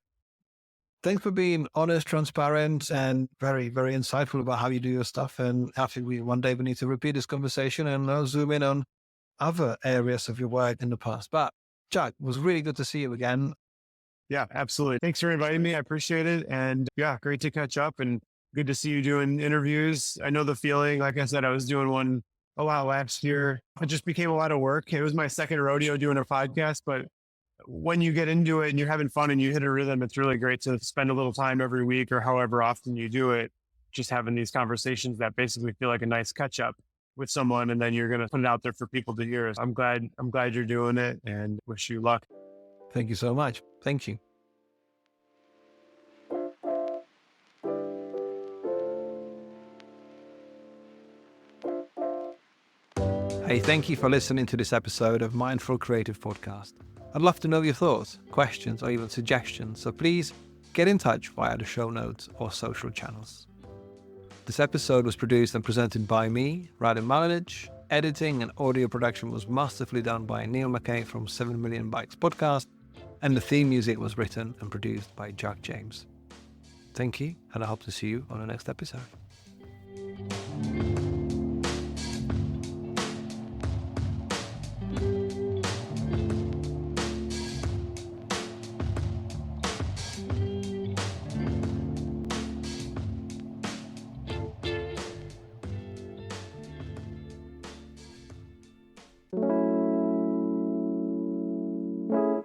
Thanks for being honest, transparent, and very, very insightful about how you do your stuff. And hopefully one day we need to repeat this conversation and zoom in on other areas of your work in the past. But Jack, it was really good to see you again. Yeah, absolutely. Thanks for inviting me. I appreciate it. And yeah, great to catch up and good to see you doing interviews. I know the feeling. Like I said, I was doing one a lot last year. It just became a lot of work. It was my second rodeo doing a podcast, but when you get into it and you're having fun and you hit a rhythm, it's really great to spend a little time every week or however often you do it, just having these conversations that basically feel like a nice catch up with someone. And then you're going to put it out there for people to hear. I'm glad you're doing it and wish you luck. Thank you so much. Thank you. Hey, thank you for listening to this episode of Mindful Creative Podcast. I'd love to know your thoughts, questions, or even suggestions, so please get in touch via the show notes or social channels. This episode was produced and presented by me, Radim Malinic. Editing and audio production was masterfully done by Neil McKay from 7 Million Bytes Podcast, and the theme music was written and produced by Jack James. Thank you, and I hope to see you on the next episode.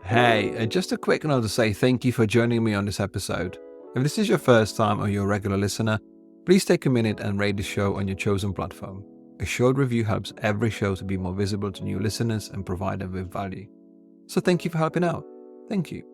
Hey, just a quick note to say thank you for joining me on this episode. If this is your first time or you're a regular listener, please take a minute and rate the show on your chosen platform. A short review helps every show to be more visible to new listeners and provide them with value. So thank you for helping out. Thank you.